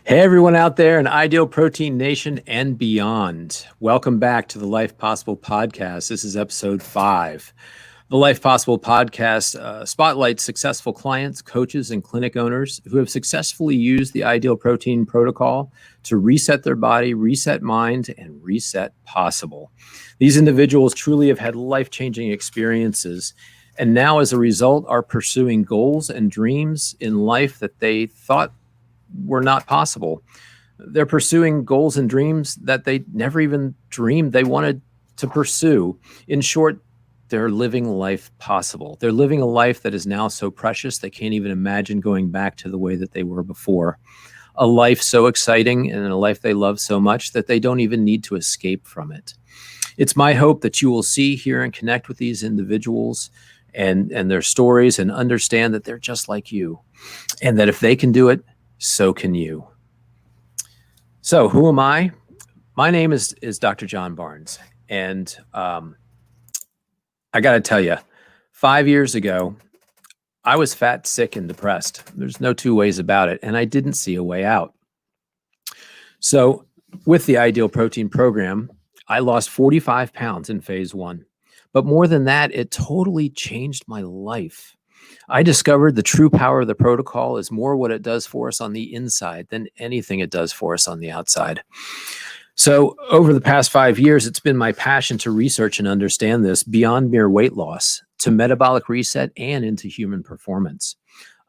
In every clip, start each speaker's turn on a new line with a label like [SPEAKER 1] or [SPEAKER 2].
[SPEAKER 1] Hey, everyone out there in Ideal Protein Nation and beyond. Welcome back to the Life Possible podcast. This is episode 5. The Life Possible podcast spotlights successful clients, coaches, and clinic owners who have successfully used the Ideal Protein protocol to reset their body, reset mind, and reset possible. These individuals truly have had life-changing experiences, and now as a result are pursuing goals and dreams in life that they thought were not possible. They're pursuing goals and dreams that they never even dreamed they wanted to pursue. In short, they're living life possible. They're living a life that is now so precious they can't even imagine going back to the way that they were before. A life so exciting and a life they love so much that they don't even need to escape from it. It's my hope that you will see, hear, and connect with these individuals and their stories and understand that they're just like you, and that if they can do it, so can you. So who am I? My name is Dr. John Barnes. And I got to tell you, 5 years ago, I was fat, sick, and depressed. There's no two ways about it. And I didn't see a way out. So with the Ideal Protein program, I lost 45 pounds in phase 1. But more than that, it totally changed my life. I discovered the true power of the protocol is more what it does for us on the inside than anything it does for us on the outside. So over the past 5 years, it's been my passion to research and understand this beyond mere weight loss to metabolic reset and into human performance.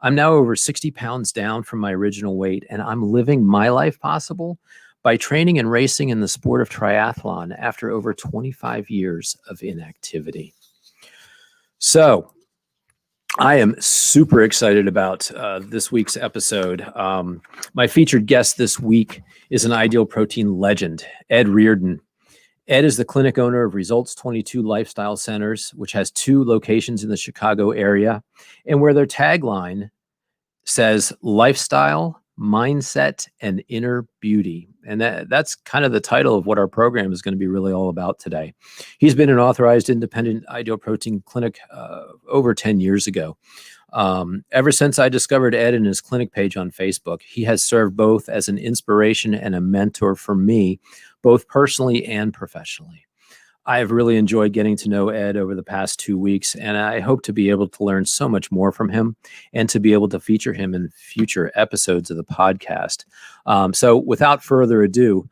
[SPEAKER 1] I'm now over 60 pounds down from my original weight, and I'm living my life possible by training and racing in the sport of triathlon after over 25 years of inactivity. So I am super excited about this week's episode. My featured guest this week is an Ideal Protein legend, Ed Reardon. Ed is the clinic owner of Results 22 Lifestyle Centers, which has 2 locations in the Chicago area, and where their tagline says lifestyle, mindset, and inner beauty. And that's kind of the title of what our program is going to be really all about today. He's been an authorized independent Ideal Protein clinic over 10 years ago. Ever since I discovered Ed and his clinic page on Facebook, he has served both as an inspiration and a mentor for me, both personally and professionally. I have really enjoyed getting to know Ed over the past 2 weeks, and I hope to be able to learn so much more from him and to be able to feature him in future episodes of the podcast. So without further ado,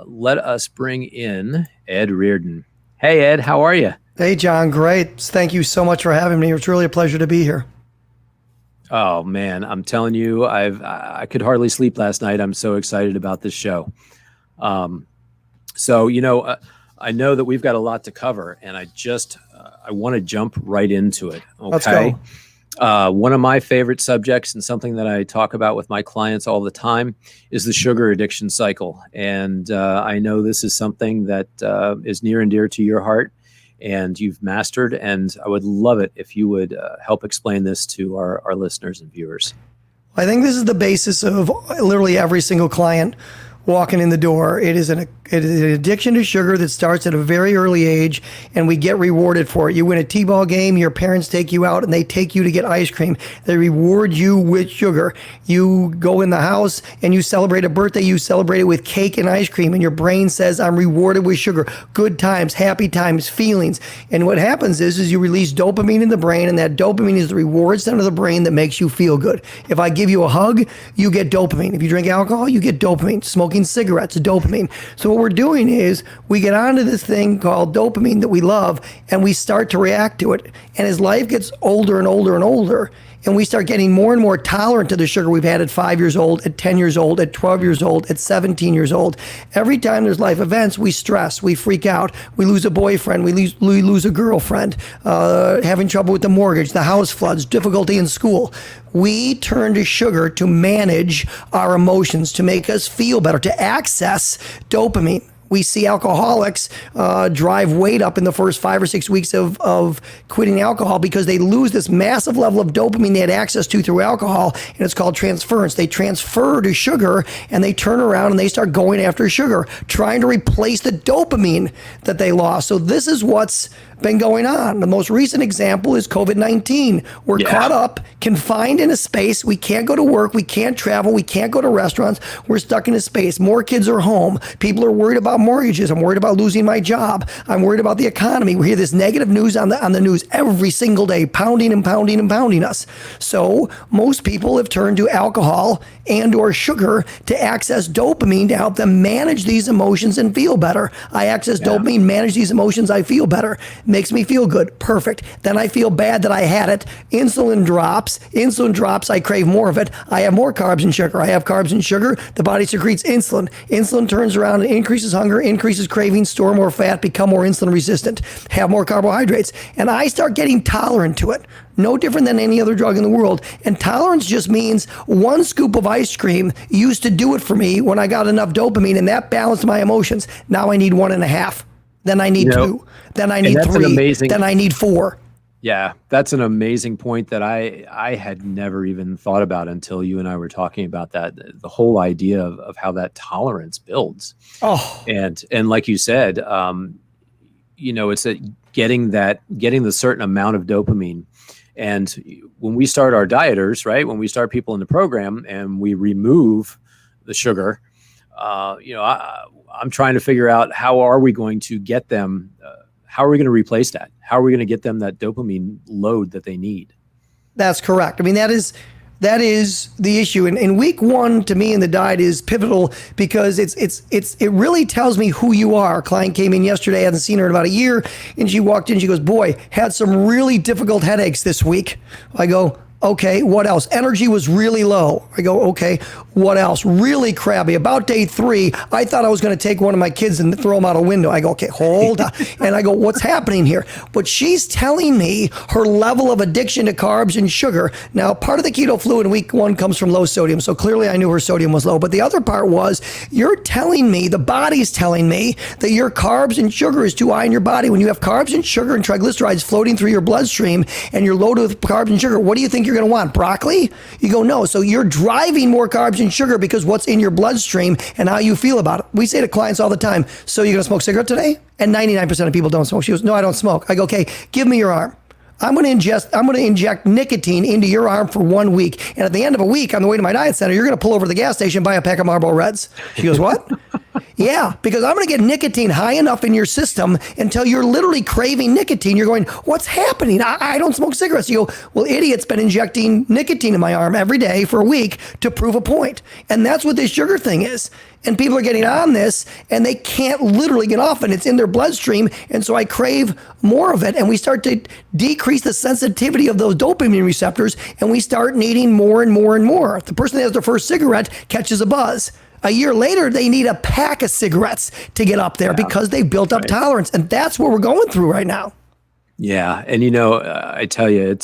[SPEAKER 1] let us bring in Ed Reardon. Hey, Ed, how are you?
[SPEAKER 2] Hey, John, great. Thank you so much for having me. It's really a pleasure to be here.
[SPEAKER 1] Oh, man, I'm telling you, I could hardly sleep last night. I'm so excited about this show. I know that we've got a lot to cover, and I want to jump right into it. Okay.
[SPEAKER 2] Let's go.
[SPEAKER 1] One of my favorite subjects and something that I talk about with my clients all the time is the sugar addiction cycle. And I know this is something that is near and dear to your heart and you've mastered. And I would love it if you would help explain this to our listeners and viewers.
[SPEAKER 2] I think this is the basis of literally every single client walking in the door. It is an addiction to sugar that starts at a very early age, and we get rewarded for it. You win a t-ball game, your parents take you out and they take you to get ice cream. They reward you with sugar. You go in the house and you celebrate a birthday, you celebrate it with cake and ice cream, and your brain says, I'm rewarded with sugar. Good times, happy times, feelings. And what happens is you release dopamine in the brain, and that dopamine is the reward center of the brain that makes you feel good. If I give you a hug, you get dopamine. If you drink alcohol, you get dopamine. Smoking cigarettes, dopamine. So what we're doing is we get onto this thing called dopamine that we love, and we start to react to it. And as life gets older and older and older, and we start getting more and more tolerant to the sugar we've had at 5 years old, at 10 years old, at 12 years old, at 17 years old. Every time there's life events, we stress, we freak out, we lose a boyfriend, we lose a girlfriend, having trouble with the mortgage, the house floods, difficulty in school. We turn to sugar to manage our emotions, to make us feel better, to access dopamine. We see alcoholics drive weight up in the first 5 or 6 weeks of quitting alcohol because they lose this massive level of dopamine they had access to through alcohol, and it's called transference. They transfer to sugar, and they turn around and they start going after sugar, trying to replace the dopamine that they lost. So this is what's been going on. The most recent example is COVID-19. We're caught up, confined in a space. We can't go to work. We can't travel. We can't go to restaurants. We're stuck in a space. More kids are home. People are worried about mortgages. I'm worried about losing my job. I'm worried about the economy. We hear this negative news on the news every single day, pounding and pounding and pounding us. So most people have turned to alcohol and or sugar to access dopamine to help them manage these emotions and feel better. I access dopamine, manage these emotions, I feel better. Makes me feel good. Perfect. Then I feel bad that I had it. Insulin drops. I crave more of it. I have more carbs and sugar. I have carbs and sugar. The body secretes insulin. Insulin turns around and increases hunger, increases cravings, store more fat, become more insulin resistant, have more carbohydrates. And I start getting tolerant to it. No different than any other drug in the world. And tolerance just means one scoop of ice cream used to do it for me when I got enough dopamine, and that balanced my emotions. Now I need 1.5. Then I need 2. Then I need 3. Then I need 4.
[SPEAKER 1] Yeah, that's an amazing point that I had never even thought about until you and I were talking about that. The whole idea of how that tolerance builds. Oh, and like you said, it's getting the certain amount of dopamine. And when we start our dieters, right, when we start people in the program and we remove the sugar, I'm trying to figure out how are we going to get them, how are we going to replace that? How are we going to get them that dopamine load that they need?
[SPEAKER 2] That's correct. I mean, that is the issue. And week 1 to me in the diet is pivotal because it really tells me who you are. A client came in yesterday, I hadn't seen her in about a year, and she walked in, she goes, boy, had some really difficult headaches this week. I go, okay, what else? Energy was really low. I go, okay, what else? Really crabby. About day 3, I thought I was going to take one of my kids and throw him out a window. I go, okay, hold on. And I go, what's happening here? But she's telling me her level of addiction to carbs and sugar. Now, part of the keto flu in week 1 comes from low sodium. So clearly I knew her sodium was low. But the other part was, you're telling me, the body's telling me that your carbs and sugar is too high in your body. When you have carbs and sugar and triglycerides floating through your bloodstream and you're loaded with carbs and sugar, what do you think you're going to want? Broccoli? You go, no. So you're driving more carbs and sugar because what's in your bloodstream and how you feel about it. We say to clients all the time, so you're going to smoke a cigarette today? And 99% of people don't smoke. She goes, no, I don't smoke. I go, okay, give me your arm. I'm going to inject nicotine into your arm for 1 week. And at the end of a week, on the way to my diet center, you're going to pull over to the gas station and buy a pack of Marlboro Reds. She goes, what? Yeah, because I'm going to get nicotine high enough in your system until you're literally craving nicotine. You're going, what's happening? I don't smoke cigarettes. You go, well, idiot's been injecting nicotine in my arm every day for a week to prove a point. And that's what this sugar thing is. And people are getting on this and they can't literally get off it. It's in their bloodstream. And so I crave more of it. And we start to decrease the sensitivity of those dopamine receptors. And we start needing more and more and more. The person that has their first cigarette catches a buzz. A year later, they need a pack of cigarettes to get up there because they built up tolerance. And that's what we're going through right now.
[SPEAKER 1] Yeah. And, I tell you,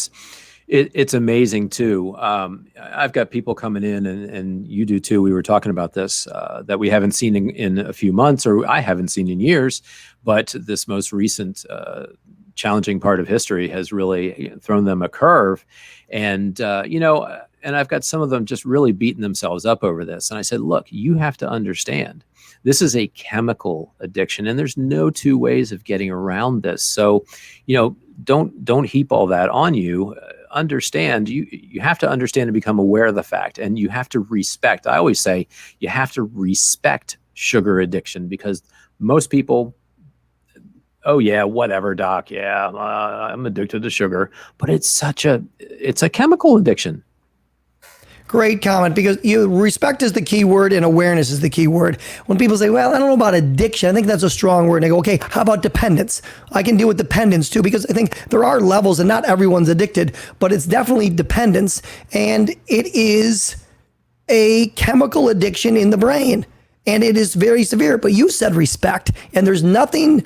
[SPEAKER 1] it's amazing too. I've got people coming in and you do too. We were talking about this, that we haven't seen in a few months, or I haven't seen in years, but this most recent challenging part of history has really thrown them a curve. And, and I've got some of them just really beating themselves up over this. And I said, look, you have to understand, this is a chemical addiction and there's no 2 ways of getting around this. So, don't heap all that on you. Understand, you have to understand and become aware of the fact, and you have to respect. I always say you have to respect sugar addiction, because most people, oh yeah, whatever, doc. Yeah, I'm addicted to sugar, but it's a chemical addiction.
[SPEAKER 2] Great comment, because respect is the key word and awareness is the key word. When people say, well, I don't know about addiction, I think that's a strong word. And I go, okay, how about dependence? I can deal with dependence too, because I think there are levels and not everyone's addicted, but it's definitely dependence. And it is a chemical addiction in the brain. And it is very severe. But you said respect, and there's nothing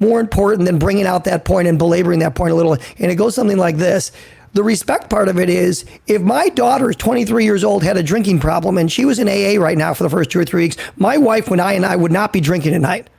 [SPEAKER 2] more important than bringing out that point and belaboring that point a little. And it goes something like this. The respect part of it is, if my daughter is 23 years old, had a drinking problem, and she was in AA right now for the first 2 or 3 weeks, my wife and I would not be drinking tonight.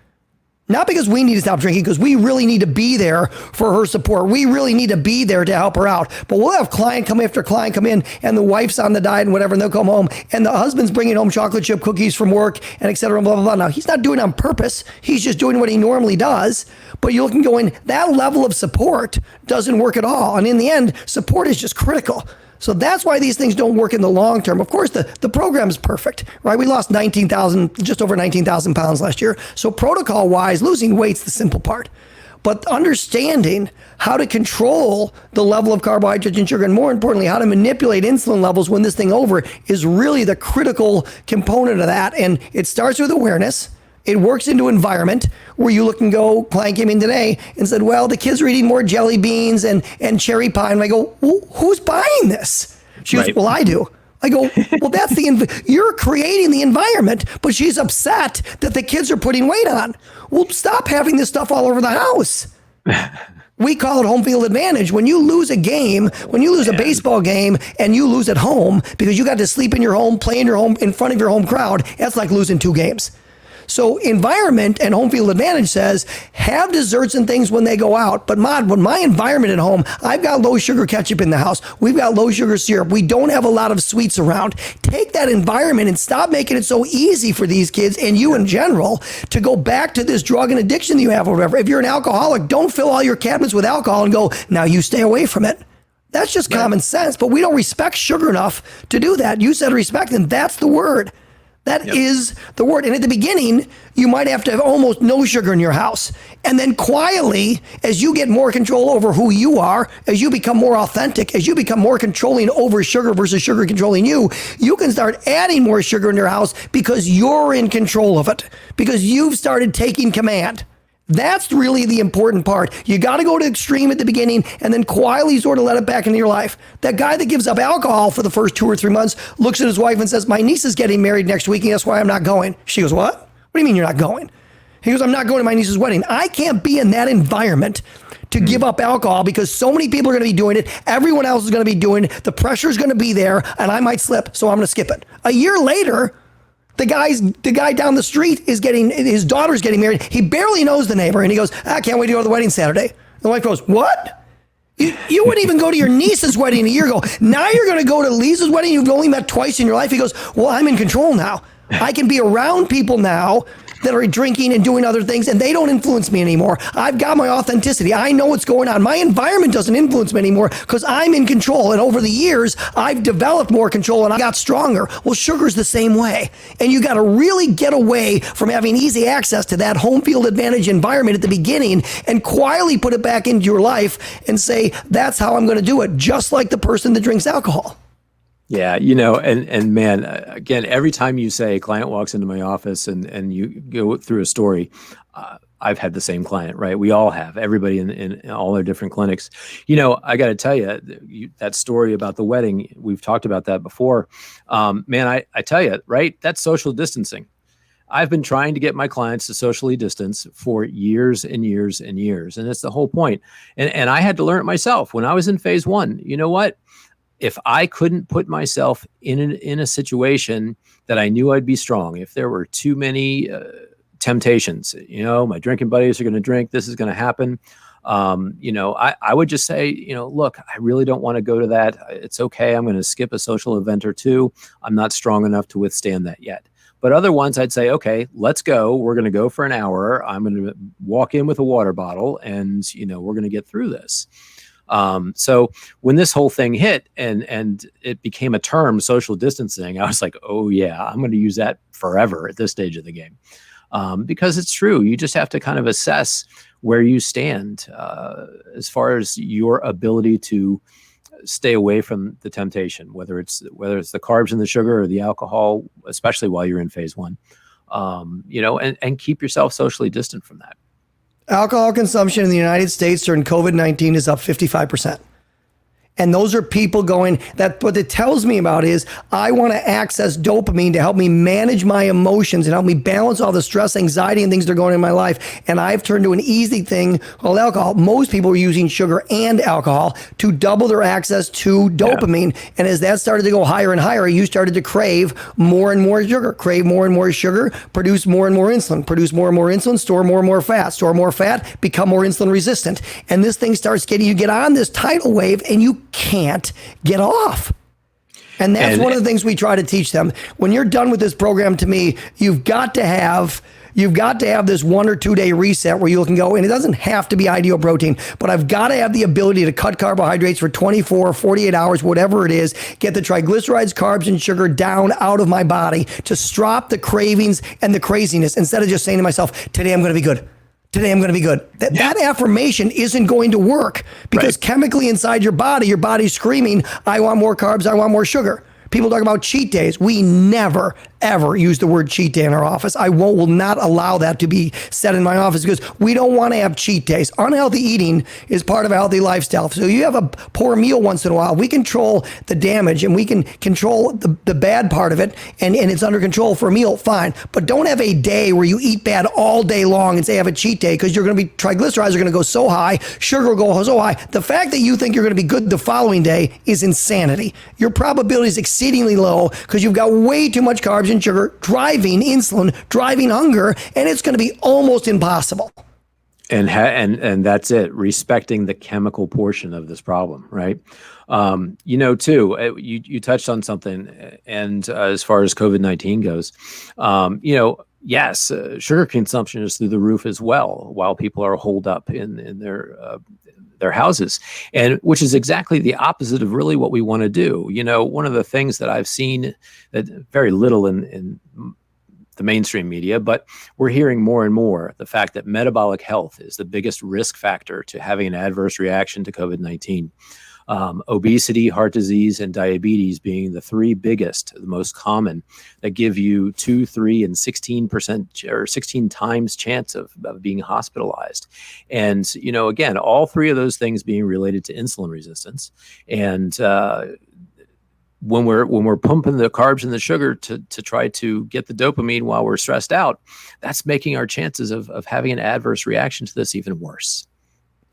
[SPEAKER 2] Not because we need to stop drinking, because we really need to be there for her support. We really need to be there to help her out. But we'll have client come after client come in, and the wife's on the diet and whatever, and they'll come home, and the husband's bringing home chocolate chip cookies from work, and et cetera, and blah, blah, blah. Now, he's not doing it on purpose. He's just doing what he normally does. But you're looking going, that level of support doesn't work at all. And in the end, support is just critical. So that's why these things don't work in the long term. Of course, the program is perfect, right? We lost just over 19,000 pounds last year. So protocol wise, losing weight's the simple part. But understanding how to control the level of carbohydrates and sugar, and more importantly, how to manipulate insulin levels when this thing over, is really the critical component of that. And it starts with awareness. It works into environment where you look and go, client came in today and said, well, the kids are eating more jelly beans and cherry pie. And I go, well, who's buying this? She goes, well, I do. I go, well, you're creating the environment, but she's upset that the kids are putting weight on. Well, stop having this stuff all over the house. We call it home field advantage. When you lose a game, when you lose a baseball game and you lose at home because you got to sleep in your home, play in your home, in front of your home crowd, that's like losing 2 games. So environment and home field advantage says, have desserts and things when they go out. But when my environment at home, I've got low sugar ketchup in the house. We've got low sugar syrup. We don't have a lot of sweets around. Take that environment and stop making it so easy for these kids and you in general to go back to this drug and addiction that you have or whatever. If you're an alcoholic, don't fill all your cabinets with alcohol and go, now you stay away from it. That's just common sense. But we don't respect sugar enough to do that. You said respect, and that's the word. That is the word. And at the beginning, you might have to have almost no sugar in your house. And then quietly, as you get more control over who you are, as you become more authentic, as you become more controlling over sugar versus sugar controlling you, you can start adding more sugar in your house because you're in control of it, because you've started taking command. That's really the important part. You got to go to extreme at the beginning and then quietly sort of let it back into your life. That guy that gives up alcohol for the first 2 or 3 months looks at his wife and says, my niece is getting married next week and that's why I'm not going. She goes, what? What do you mean you're not going? He goes, I'm not going to my niece's wedding. I can't be in that environment to give up alcohol because so many people are going to be doing it. Everyone else is going to be doing it. The pressure is going to be there and I might slip. So I'm going to skip it. A year later, the guy down the street his daughter's getting married. He barely knows the neighbor. And he goes, I can't wait to go to the wedding Saturday. The wife goes, what? You wouldn't even go to your niece's wedding a year ago. Now you're going to go to Lisa's wedding you've only met twice in your life. He goes, well, I'm in control now. I can be around people now that are drinking and doing other things, and they don't influence me anymore. I've got my authenticity. I know what's going on. My environment doesn't influence me anymore because I'm in control. And over the years, I've developed more control and I got stronger. Well, sugar's the same way. And you got to really get away from having easy access to that home field advantage environment at the beginning and quietly put it back into your life and say, that's how I'm going to do it, just like the person that drinks alcohol.
[SPEAKER 1] Yeah, and man, again, every time you say a client walks into my office and you go through a story, I've had the same client, right? We all have, everybody in all our different clinics. I got to tell you, that story about the wedding, we've talked about that before. Man, I tell you, right? That's social distancing. I've been trying to get my clients to socially distance for years and years and years. And that's the whole point. And I had to learn it myself when I was in phase 1. You know what? If I couldn't put myself in a situation that I knew I'd be strong, if there were too many temptations, my drinking buddies are going to drink, this is going to happen. I would just say, look, I really don't want to go to that. It's okay. I'm going to skip a social event or two. I'm not strong enough to withstand that yet. But other ones, I'd say, okay, let's go. We're going to go for an hour. I'm going to walk in with a water bottle and, we're going to get through this. So when this whole thing hit and it became a term, social distancing, I was like, oh yeah, I'm going to use that forever at this stage of the game. Because it's true. You just have to kind of assess where you stand, as far as your ability to stay away from the temptation, whether it's the carbs and the sugar or the alcohol, especially while you're in phase 1, and keep yourself socially distant from that. Alcohol
[SPEAKER 2] consumption in the United States during COVID-19 is up 55%. And those are people going, that what it tells me about is I want to access dopamine to help me manage my emotions and help me balance all the stress, anxiety, and things that are going on in my life. And I've turned to an easy thing called alcohol. Most people are using sugar and alcohol to double their access to dopamine. Yeah. And as that started to go higher and higher, you started to crave more and more sugar, produce more and more insulin, store more and more fat, become more insulin resistant. And this thing starts you get on this tidal wave and you can't get off. And that's one of the things we try to teach them. When you're done with this program, to me, you've got to have this 1 or 2 day reset where you can go, and it doesn't have to be ideal protein, but I've got to have the ability to cut carbohydrates for 24, 48 hours, whatever it is, get the triglycerides, carbs, and sugar down out of my body to stop the cravings and the craziness, instead of just saying to myself, today I'm going to be good. Today I'm going to be good. That affirmation isn't going to work because chemically inside your body's screaming, I want more carbs, I want more sugar. People talk about cheat days. We never, ever use the word cheat day in our office. I will not allow that to be said in my office because we don't want to have cheat days. Unhealthy eating is part of a healthy lifestyle. So you have a poor meal once in a while. We control the damage and we can control the bad part of it, and it's under control for a meal, fine. But don't have a day where you eat bad all day long and say have a cheat day, because triglycerides are going to go so high, sugar will go so high. The fact that you think you're going to be good the following day is insanity. Your probability is exceedingly low because you've got way too much carbs and sugar driving insulin, driving hunger, and it's going to be almost impossible.
[SPEAKER 1] And that's it. Respecting the chemical portion of this problem, right? You touched on something, and as far as COVID-19 goes, yes, sugar consumption is through the roof as well, while people are holed up in their houses, and which is exactly the opposite of really what we want to do. One of the things that I've seen that very little in the mainstream media, but we're hearing more and more the fact that metabolic health is the biggest risk factor to having an adverse reaction to COVID-19. Obesity, heart disease, and diabetes being the three biggest, the most common, that give you 2, 3, and 16% or 16 times chance of being hospitalized. And, again, all three of those things being related to insulin resistance. And when we're pumping the carbs and the sugar to try to get the dopamine while we're stressed out, that's making our chances of having an adverse reaction to this even worse.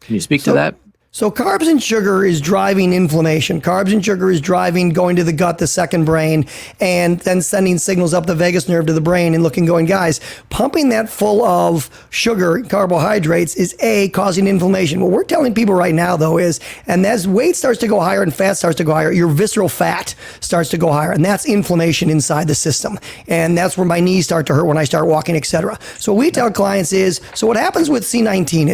[SPEAKER 1] Can you speak to that?
[SPEAKER 2] So carbs and sugar is driving inflammation. Carbs and sugar is driving going to the gut, the second brain, and then sending signals up the vagus nerve to the brain and going, guys, pumping that full of sugar, carbohydrates is causing inflammation. What we're telling people right now, though, is, and as weight starts to go higher and fat starts to go higher, your visceral fat starts to go higher, and that's inflammation inside the system. And that's where my knees start to hurt when I start walking, etc. So what we tell clients is, so what happens with C19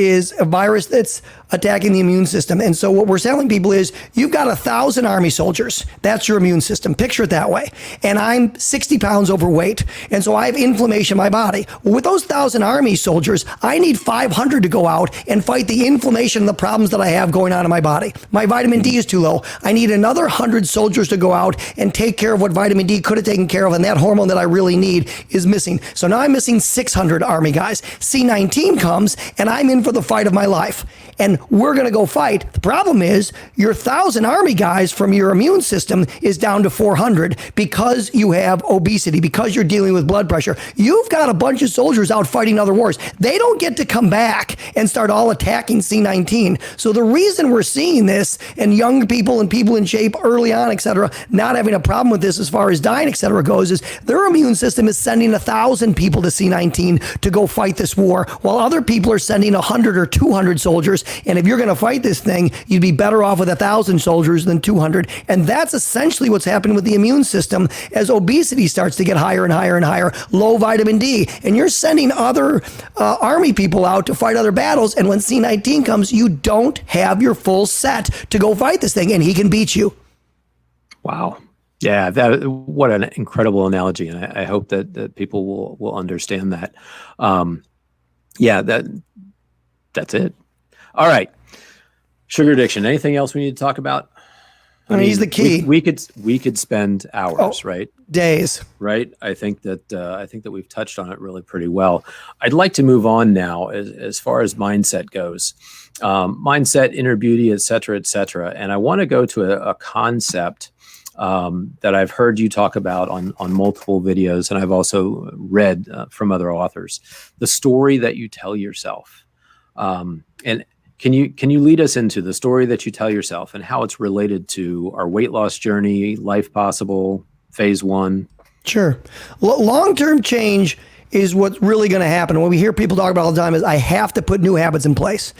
[SPEAKER 2] is a virus that's attacking the immune system. And so what we're telling people is, you've got 1,000 Army soldiers. That's your immune system. Picture it that way. And I'm 60 pounds overweight. And so I have inflammation in my body. Well, with those 1,000 Army soldiers, I need 500 to go out and fight the inflammation and the problems that I have going on in my body. My vitamin D is too low. I need another 100 soldiers to go out and take care of what vitamin D could have taken care of. And that hormone that I really need is missing. So now I'm missing 600 Army guys. C19 comes and I'm in for the fight of my life. And we're going to go fight. The problem is your 1,000 Army guys from your immune system is down to 400 because you have obesity, because you're dealing with blood pressure. You've got a bunch of soldiers out fighting other wars. They don't get to come back and start all attacking C19. So the reason we're seeing this, and young people and people in shape early on, et cetera, not having a problem with this as far as dying, et cetera, goes, is their immune system is sending 1,000 people to C19 to go fight this war, while other people are sending 100 or 200 soldiers. And if you're going to fight this thing, you'd be better off with 1,000 soldiers than 200. And that's essentially what's happening with the immune system as obesity starts to get higher and higher and higher, low vitamin D. And you're sending other Army people out to fight other battles. And when C19 comes, you don't have your full set to go fight this thing, and he can beat you.
[SPEAKER 1] Wow. Yeah, what an incredible analogy. And I hope that people will understand that. That's it. All right. Sugar addiction. Anything else we need to talk about?
[SPEAKER 2] I mean, he's the key.
[SPEAKER 1] We could spend hours, right?
[SPEAKER 2] Days.
[SPEAKER 1] Right. I think that we've touched on it really pretty well. I'd like to move on now as far as mindset goes, mindset, inner beauty, et cetera, et cetera. And I want to go to a concept that I've heard you talk about on multiple videos, and I've also read from other authors. The story that you tell yourself, and can you lead us into the story that you tell yourself and how it's related to our weight loss journey, Life Possible, Phase 1?
[SPEAKER 2] Sure. Long-term change is what's really going to happen. What we hear people talk about all the time is, I have to put new habits in place.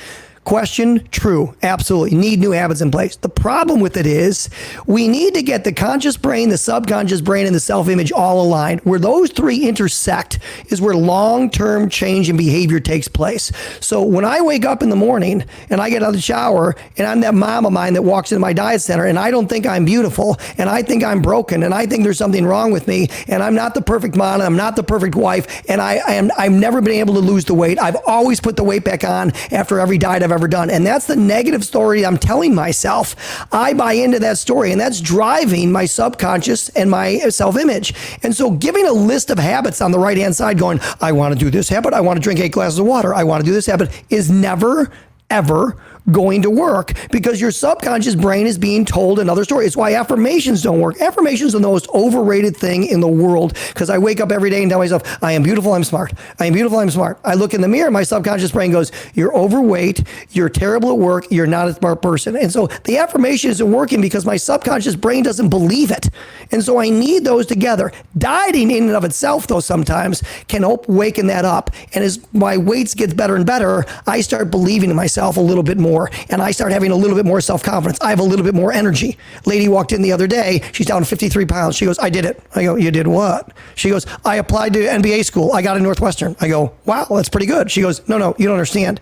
[SPEAKER 2] Question, true, absolutely. Need new habits in place. The problem with it is we need to get the conscious brain, the subconscious brain, and the self-image all aligned. Where those three intersect is where long-term change in behavior takes place. So when I wake up in the morning and I get out of the shower and I'm that mom of mine that walks into my diet center and I don't think I'm beautiful and I think I'm broken and I think there's something wrong with me and I'm not the perfect mom and I'm not the perfect wife and I've never been able to lose the weight. I've always put the weight back on after every diet I've ever done. And that's the negative story I'm telling myself. I buy into that story, and that's driving my subconscious and my self-image. And so giving a list of habits on the right-hand side going, I want to do this habit, I want to drink 8 glasses of water, I want to do this habit, is never, ever going to work, because your subconscious brain is being told another story. It's why affirmations don't work. Affirmations are the most overrated thing in the world, because I wake up every day and tell myself, I am beautiful, I'm smart. I am beautiful, I'm smart. I look in the mirror, my subconscious brain goes, you're overweight, you're terrible at work, you're not a smart person. And so the affirmation isn't working because my subconscious brain doesn't believe it. And so I need those together. Dieting in and of itself, though, sometimes can help waken that up. And as my weights gets better and better, I start believing in myself a little bit more. And I start having a little bit more self-confidence. I have a little bit more energy. Lady walked in the other day. She's down 53 pounds. She goes, I did it. I go, you did what? She goes, I applied to MBA school. I got in Northwestern. I go, wow, that's pretty good. She goes, no, you don't understand.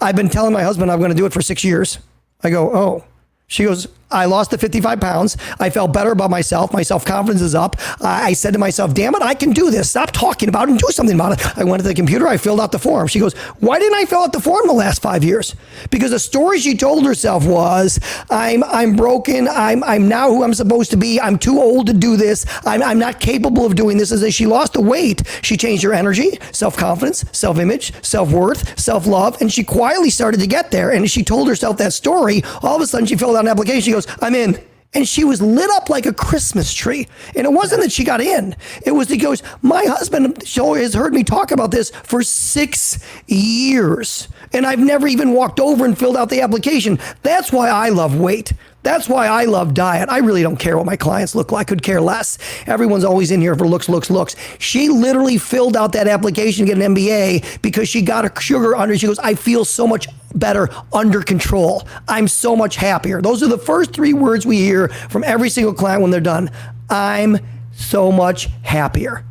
[SPEAKER 2] I've been telling my husband I'm going to do it for 6 years. I go, oh. She goes, I lost the 55 pounds. I felt better about myself. My self-confidence is up. I said to myself, damn it, I can do this. Stop talking about it and do something about it. I went to the computer. I filled out the form. She goes, why didn't I fill out the form the last 5 years? Because the story she told herself was, I'm broken. I'm now who I'm supposed to be. I'm too old to do this. I'm not capable of doing this. As she lost the weight, she changed her energy, self-confidence, self-image, self-worth, self-love, and she quietly started to get there. And as she told herself that story, all of a sudden she filled out an application. She goes, I'm in. And she was lit up like a Christmas tree. And it wasn't that she got in. It was that he goes, my husband has heard me talk about this for 6 years. And I've never even walked over and filled out the application. That's why I love weight. That's why I love diet. I really don't care what my clients look like. Could care less. Everyone's always in here for looks. She literally filled out that application to get an MBA because she got her sugar under. She goes, I feel so much better under control. I'm so much happier. Those are the first 3 words we hear from every single client when they're done. I'm so much happier.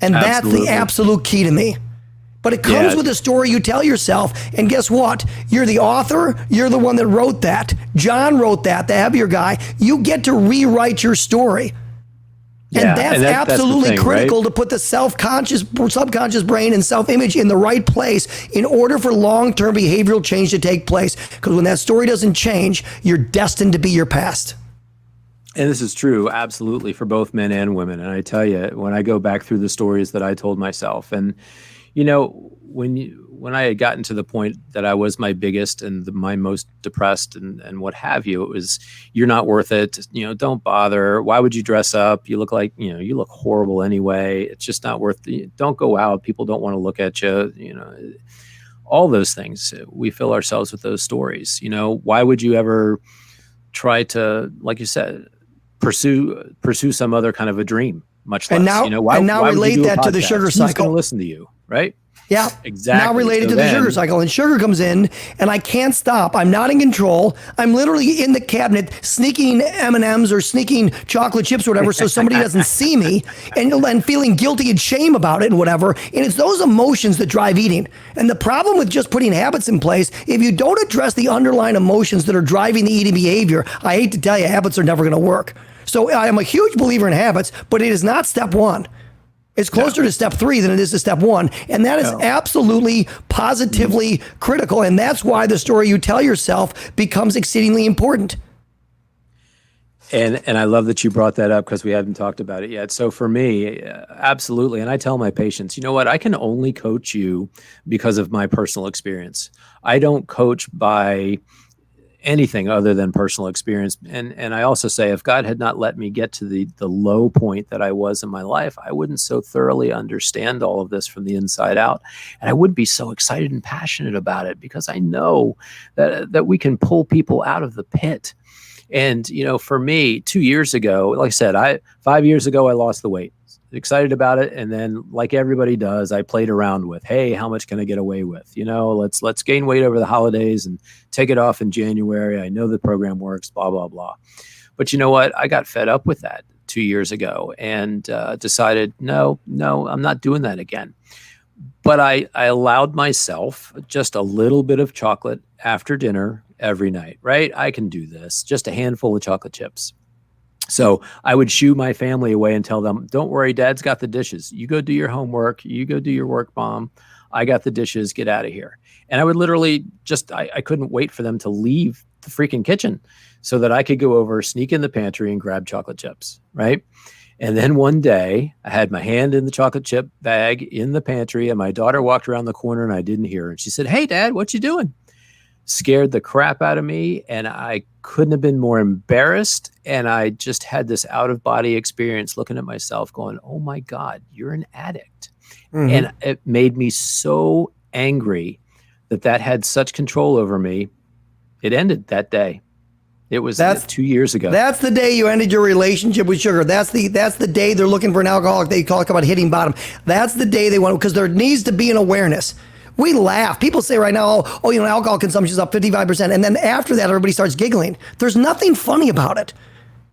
[SPEAKER 2] And Absolutely. That's the absolute key to me. But it comes with a story you tell yourself. And guess what? You're the author. You're the one that wrote that. John wrote that, the happier guy. You get to rewrite your story. And that's absolutely that's thing, critical, right? To put the subconscious brain and self-image in the right place in order for long-term behavioral change to take place. Because when that story doesn't change, you're destined to be your past.
[SPEAKER 1] And this is true, absolutely, for both men and women. And I tell you, when I go back through the stories that I told myself, and you know, when I had gotten to the point that I was my biggest and my most depressed and what have you, it was, you're not worth it. You know, don't bother. Why would you dress up? You look like, you look horrible anyway. It's just not worth it. Don't go out. People don't want to look at you. You know, all those things. We fill ourselves with those stories. You know, why would you ever try to, like you said, pursue some other kind of a dream? Much less, why
[SPEAKER 2] relate that to the sugar cycle.
[SPEAKER 1] Who's going to listen to you, right?
[SPEAKER 2] Yeah,
[SPEAKER 1] exactly.
[SPEAKER 2] Now related to the sugar cycle, and sugar comes in, and I can't stop. I'm not in control. I'm literally in the cabinet sneaking M&Ms or sneaking chocolate chips or whatever, so somebody doesn't see me, and feeling guilty and shame about it and whatever. And it's those emotions that drive eating. And the problem with just putting habits in place, if you don't address the underlying emotions that are driving the eating behavior, I hate to tell you, habits are never going to work. So I am a huge believer in habits, but it is not step 1. It's closer to step 3 than it is to step 1. And that is absolutely, positively critical. And that's why the story you tell yourself becomes exceedingly important.
[SPEAKER 1] And I love that you brought that up because we haven't talked about it yet. So for me, absolutely. And I tell my patients, you know what? I can only coach you because of my personal experience. I don't coach by anything other than personal experience. And I also say, if God had not let me get to the low point that I was in my life, I wouldn't so thoroughly understand all of this from the inside out. And I wouldn't be so excited and passionate about it because I know that we can pull people out of the pit. And, for me, 2 years ago, like I said, 5 years ago, I lost the weight. Excited about it. And then, like everybody does, I played around with, hey, how much can I get away with? Let's gain weight over the holidays and take it off in January. I know the program works, blah, blah, blah. But you know what? I got fed up with that 2 years ago and decided, no, I'm not doing that again. But I allowed myself just a little bit of chocolate after dinner every night, right? I can do this, just a handful of chocolate chips. So I would shoo my family away and tell them, don't worry, Dad's got the dishes. You go do your homework. You go do your work, Mom. I got the dishes. Get out of here. And I would literally I couldn't wait for them to leave the freaking kitchen so that I could go over, sneak in the pantry and grab chocolate chips, right? And then one day I had my hand in the chocolate chip bag in the pantry and my daughter walked around the corner and I didn't hear her. And she said, hey, Dad, what you doing? Scared the crap out of me. And I couldn't have been more embarrassed. And I just had this out of body experience looking at myself going, oh my God, you're an addict. Mm-hmm. And it made me so angry that had such control over me. It ended that day. It was 2 years ago.
[SPEAKER 2] That's the day you ended your relationship with sugar. That's the day they're looking for an alcoholic. They talk about hitting bottom. That's the day they want, because there needs to be an awareness. We laugh. People say right now, alcohol consumption is up 55%. And then after that, everybody starts giggling. There's nothing funny about it.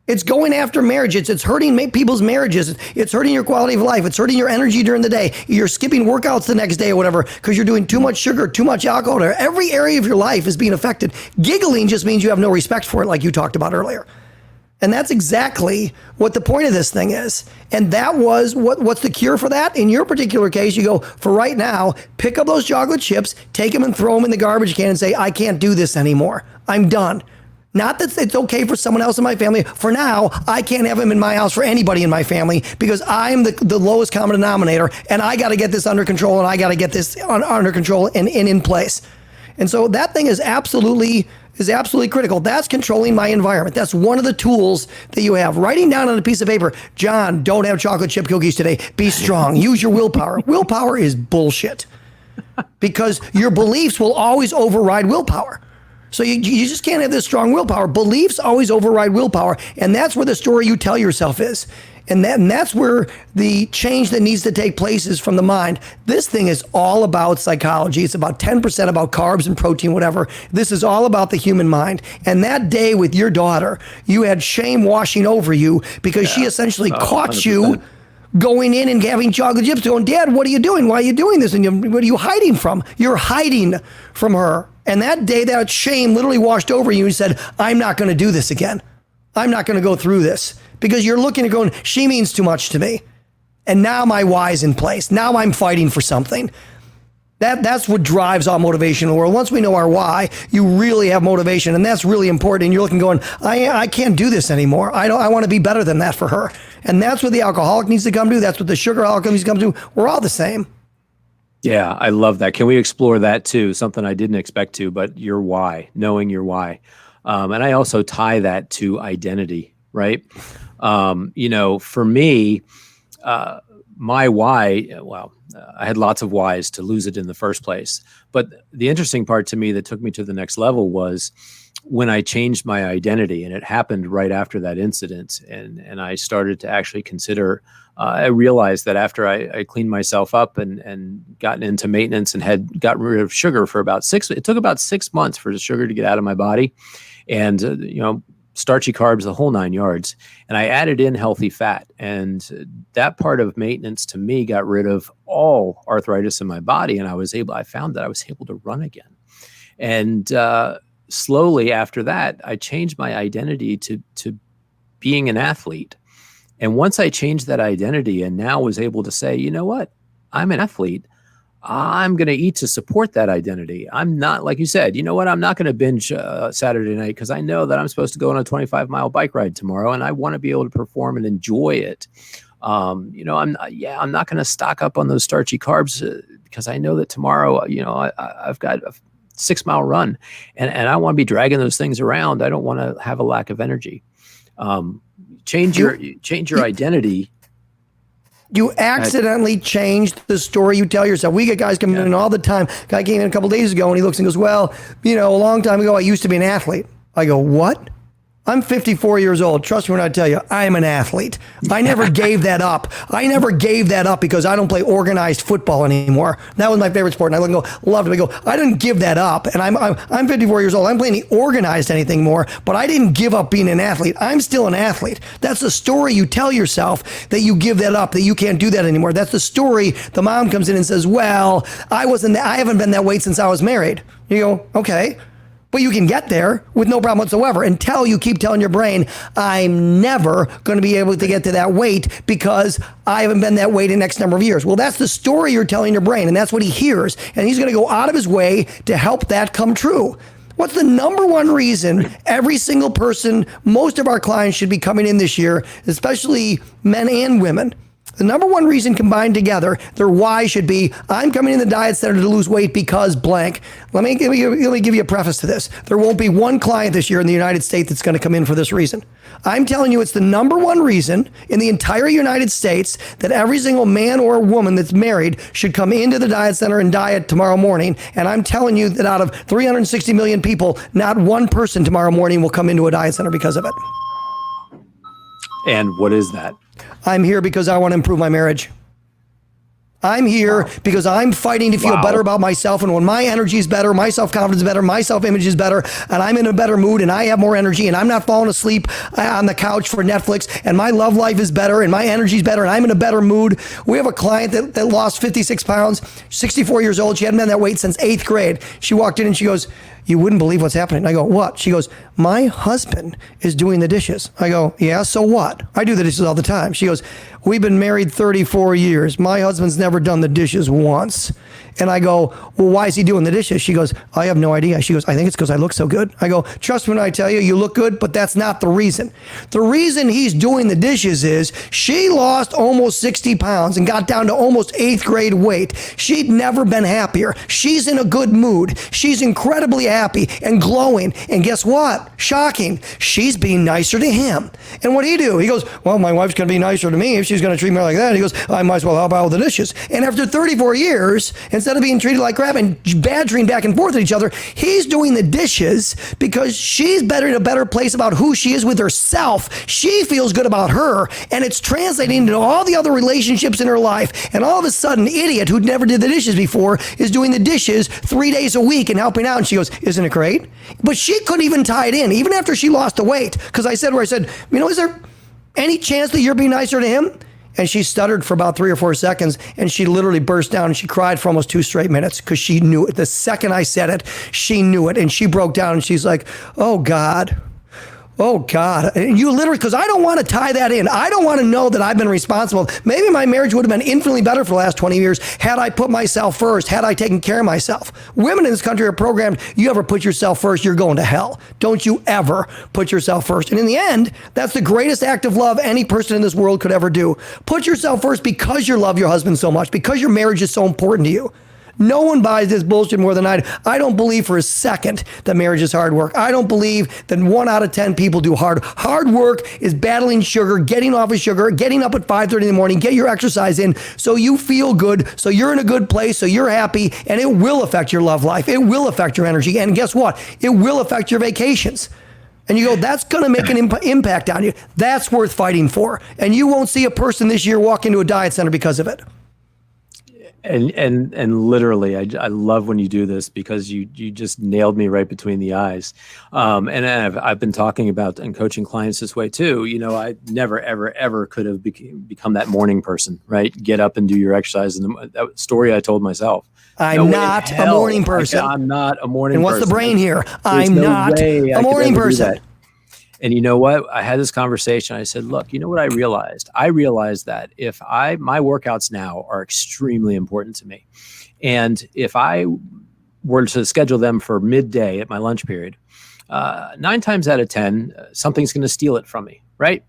[SPEAKER 2] It's going after marriage. It's hurting people's marriages. It's hurting your quality of life. It's hurting your energy during the day. You're skipping workouts the next day or whatever because you're doing too much sugar, too much alcohol. Every area of your life is being affected. Giggling just means you have no respect for it, like you talked about earlier. And that's exactly what the point of this thing is. And that was what's the cure for that? In your particular case, you go, for right now, pick up those chocolate chips, take them and throw them in the garbage can and say, I can't do this anymore. I'm done. Not that it's okay for someone else in my family. For now, I can't have him in my house for anybody in my family because I'm the lowest common denominator, and I got to get this under control, and I got to get this under control and in place. And so that thing is absolutely critical. That's controlling my environment. That's one of the tools that you have. Writing down on a piece of paper, John, don't have chocolate chip cookies today. Be strong. Use your willpower. Willpower is bullshit because your beliefs will always override willpower. So you just can't have this strong willpower. Beliefs always override willpower. And that's where the story you tell yourself is. And that's where the change that needs to take place is from the mind. This thing is all about psychology. It's about 10% about carbs and protein, whatever. This is all about the human mind. And that day with your daughter, you had shame washing over you because she essentially caught 100%. You going in and having chocolate chips, going, Dad, what are you doing? Why are you doing this? And what are you hiding from? You're hiding from her. And that day, that shame literally washed over you. You said, I'm not going to do this again. I'm not going to go through this. Because you're looking and going, she means too much to me. And now my why's in place. Now I'm fighting for something. That's what drives our motivation in the world. Once we know our why, you really have motivation. And that's really important. And you're looking going, I can't do this anymore. I want to be better than that for her. And that's what the alcoholic needs to come to. That's what the sugar alcoholic needs to come to. We're all the same.
[SPEAKER 1] Yeah, I love that. Can we explore that too? Something I didn't expect to, but your why, knowing your why. And I also tie that to identity, right? For me, my why, I had lots of whys to lose it in the first place. But the interesting part to me that took me to the next level was when I changed my identity, and it happened right after that incident. And I started to actually consider, I realized that after I cleaned myself up and gotten into maintenance and had gotten rid of sugar for it took about 6 months for the sugar to get out of my body. And, starchy carbs, the whole 9 yards. And I added in healthy fat. And that part of maintenance to me got rid of all arthritis in my body. And I found that I was able to run again. And slowly after that, I changed my identity to being an athlete. And once I changed that identity and now was able to say, you know what, I'm an athlete, I'm going to eat to support that identity. I'm not, like you said, you know what? I'm not going to binge Saturday night because I know that I'm supposed to go on a 25-mile bike ride tomorrow, and I want to be able to perform and enjoy it. I'm not going to stock up on those starchy carbs because I know that tomorrow, I've got a 6-mile run, and I want to be dragging those things around. I don't want to have a lack of energy. Change your identity.
[SPEAKER 2] You accidentally changed the story you tell yourself. We get guys coming in all the time. Guy came in a couple days ago and he looks and goes, well, a long time ago, I used to be an athlete. I go, what? I'm 54 years old. Trust me when I tell you, I am an athlete. I never gave that up. I never gave that up because I don't play organized football anymore. That was my favorite sport. And I look and go, loved it. I go, I didn't give that up. And I'm 54 years old. I'm playing organized anything more, but I didn't give up being an athlete. I'm still an athlete. That's the story you tell yourself, that you give that up, that you can't do that anymore. That's the story. The mom comes in and says, well, I haven't been that weight since I was married. You go, okay. But you can get there with no problem whatsoever until you keep telling your brain, I'm never going to be able to get to that weight because I haven't been that weight in X number of years. Well, that's the story you're telling your brain, and that's what he hears. And he's going to go out of his way to help that come true. What's the number one reason every single person, most of our clients should be coming in this year, especially men and women? The number one reason combined together, their why should be, I'm coming in the diet center to lose weight because blank. Let me give you a preface to this. There won't be one client this year in the United States that's going to come in for this reason. I'm telling you, it's the number one reason in the entire United States that every single man or woman that's married should come into the diet center and diet tomorrow morning. And I'm telling you that out of 360 million people, not one person tomorrow morning will come into a diet center because of it.
[SPEAKER 1] And what is that?
[SPEAKER 2] I'm here because I want to improve my marriage. I'm here because I'm fighting to feel better about myself. And when my energy is better, my self-confidence is better, my self-image is better, and I'm in a better mood and I have more energy and I'm not falling asleep on the couch for Netflix and my love life is better and my energy is better and I'm in a better mood. We have a client that lost 56 pounds, 64 years old. She hadn't been that weight since 8th grade. She walked in and she goes, you wouldn't believe what's happening. I go, what? She goes, my husband is doing the dishes. I go, yeah, so what? I do the dishes all the time. She goes, we've been married 34 years. My husband's never done the dishes once. And I go, well, why is he doing the dishes? She goes, I have no idea. She goes, I think it's because I look so good. I go, trust me when I tell you, you look good, but that's not the reason. The reason he's doing the dishes is she lost almost 60 pounds and got down to almost 8th grade weight. She'd never been happier. She's in a good mood. She's incredibly happy and glowing. And guess what? Shocking. She's being nicer to him. And what'd he do? He goes, well, my wife's going to be nicer to me if she's going to treat me like that. He goes, I might as well help out with the dishes. And after 34 years, instead of being treated like crap and badgering back and forth at each other, he's doing the dishes because she's better in a better place about who she is with herself. She feels good about her, and it's translating into all the other relationships in her life. And all of a sudden, idiot who never did the dishes before is doing the dishes 3 days a week and helping out. And she goes, isn't it great? But she couldn't even tie it in, even after she lost the weight. Because I said, is there any chance that you're being nicer to him? And she stuttered for about 3 or 4 seconds, and she literally burst down and she cried for almost 2 straight minutes because she knew it. The second I said it, she knew it. And she broke down and she's like, oh God. Oh God. And you literally, because I don't want to tie that in. I don't want to know that I've been responsible. Maybe my marriage would have been infinitely better for the last 20 years had I put myself first, had I taken care of myself. Women in this country are programmed, you ever put yourself first, you're going to hell. Don't you ever put yourself first. And in the end, that's the greatest act of love any person in this world could ever do. Put yourself first because you love your husband so much, because your marriage is so important to you. No one buys this bullshit more than I do. I don't believe for a second that marriage is hard work. I don't believe that 1 out of 10 people do hard. Hard work is battling sugar, getting off of sugar, getting up at 5:30 in the morning, get your exercise in so you feel good, so you're in a good place, so you're happy, and it will affect your love life. It will affect your energy. And guess what? It will affect your vacations. And you go, that's going to make an impact on you. That's worth fighting for. And you won't see a person this year walk into a diet center because of it.
[SPEAKER 1] And literally, I love when you do this because you just nailed me right between the eyes. And I've been talking about and coaching clients this way too. I never, ever could have become that morning person, right? Get up and do your exercise. And that story I told myself.
[SPEAKER 2] I'm not a morning person.
[SPEAKER 1] I'm not a morning person.
[SPEAKER 2] And what's the brain here? I'm not a morning person.
[SPEAKER 1] And you know what? I had this conversation. I said, look, you know what I realized? I realized that if my workouts now are extremely important to me. And if I were to schedule them for midday at my lunch period, 9 times out of 10, something's going to steal it from me, right?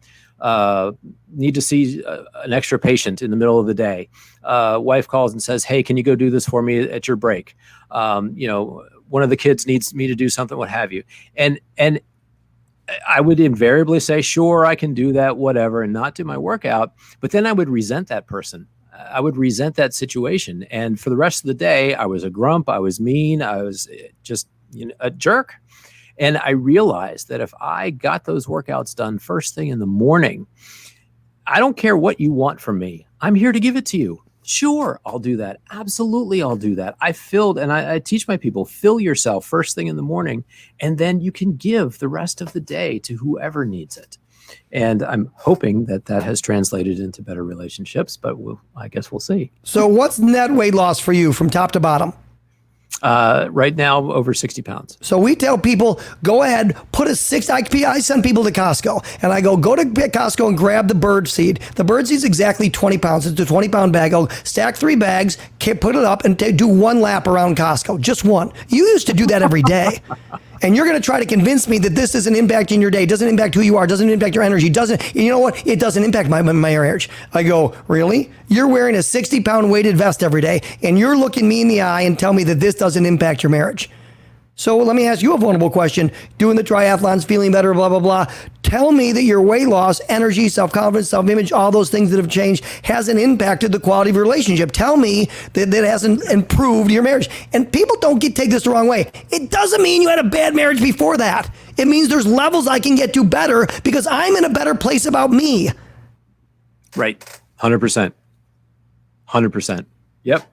[SPEAKER 1] Need to see an extra patient in the middle of the day. Wife calls and says, hey, can you go do this for me at your break? One of the kids needs me to do something, what have you. And I would invariably say, sure, I can do that, whatever, and not do my workout. But then I would resent that person. I would resent that situation. And for the rest of the day, I was a grump. I was mean. I was just a jerk. And I realized that if I got those workouts done first thing in the morning, I don't care what you want from me. I'm here to give it to you. Sure, I'll do that. Absolutely, I'll do that. I teach my people, fill yourself first thing in the morning, and then you can give the rest of the day to whoever needs it. And I'm hoping that has translated into better relationships, but I guess we'll see.
[SPEAKER 2] So what's net weight loss for you from top to bottom?
[SPEAKER 1] Right now, over 60 pounds.
[SPEAKER 2] So we tell people, go ahead, put a I send people to Costco, and I go to Costco and grab the bird seed. The bird seed is exactly 20 pounds. It's a 20-pound bag. I'll stack 3 bags, put it up, and do 1 lap around Costco. Just one. You used to do that every day. And you're going to try to convince me that this doesn't impact in your day, doesn't impact who you are, doesn't impact your energy, you know what? It doesn't impact my marriage. I go, really? You're wearing a 60-pound weighted vest every day, and you're looking me in the eye and tell me that this doesn't impact your marriage. So let me ask you a vulnerable question. Doing the triathlons, feeling better, blah, blah, blah. Tell me that your weight loss, energy, self-confidence, self-image, all those things that have changed hasn't impacted the quality of your relationship. Tell me that hasn't improved your marriage. And people don't take this the wrong way. It doesn't mean you had a bad marriage before that. It means there's levels I can get to better because I'm in a better place about me.
[SPEAKER 1] Right. 100%. 100%. Yep.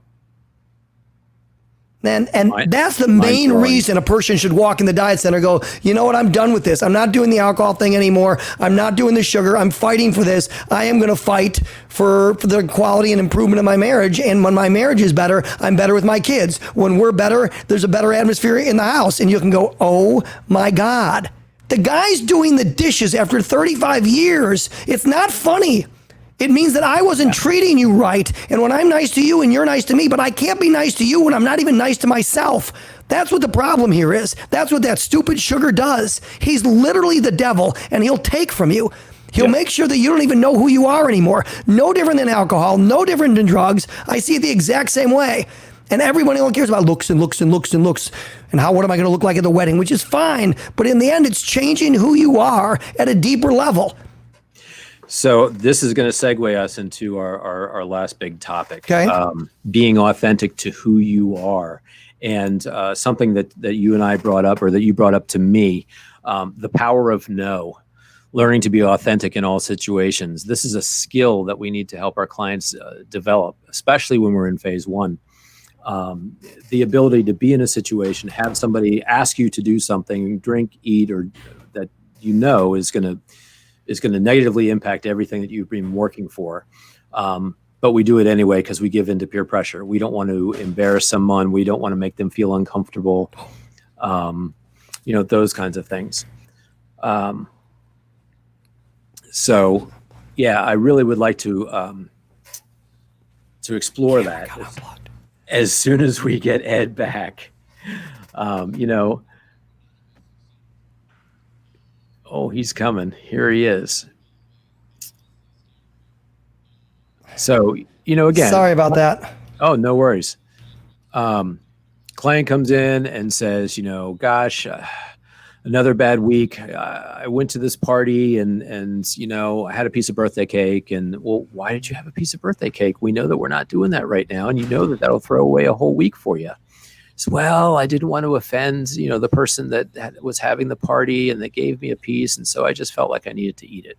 [SPEAKER 2] And that's the main reason a person should walk in the diet center and go, you know what, I'm done with this. I'm not doing the alcohol thing anymore. I'm not doing the sugar. I'm fighting for this. I am going to fight for the quality and improvement of my marriage. And when my marriage is better, I'm better with my kids. When we're better, there's a better atmosphere in the house. And you can go, oh my God. The guy's doing the dishes after 35 years. It's not funny. It means that I wasn't treating you right. And when I'm nice to you and you're nice to me, but I can't be nice to you when I'm not even nice to myself. That's what the problem here is. That's what that stupid sugar does. He's literally the devil, and he'll take from you. He'll make sure that you don't even know who you are anymore. No different than alcohol, no different than drugs. I see it the exact same way. And everybody only cares about looks and looks and looks and looks. And what am I going to look like at the wedding, which is fine. But in the end, it's changing who you are at a deeper level.
[SPEAKER 1] So this is going to segue us into our last big topic,
[SPEAKER 2] okay.
[SPEAKER 1] Being authentic to who you are. And something that you and I brought up, or that you brought up to me, the power of no, learning to be authentic in all situations. This is a skill that we need to help our clients develop, especially when we're in phase 1. The ability to be in a situation, have somebody ask you to do something, drink, eat, or that is going to negatively impact everything that you've been working for. But we do it anyway because we give in to peer pressure. We don't want to embarrass someone. We don't want to make them feel uncomfortable. Those kinds of things. So, yeah, I really would like to explore that as soon as we get Ed back. Oh, he's coming. Here he is. So, again.
[SPEAKER 2] Sorry about that.
[SPEAKER 1] Oh, no worries. Client comes in and says, gosh, another bad week. I went to this party and I had a piece of birthday cake. And, well, why did you have a piece of birthday cake? We know that we're not doing that right now. And that'll throw away a whole week for you. So, well, I didn't want to offend, the person that was having the party and that gave me a piece. And so I just felt like I needed to eat it.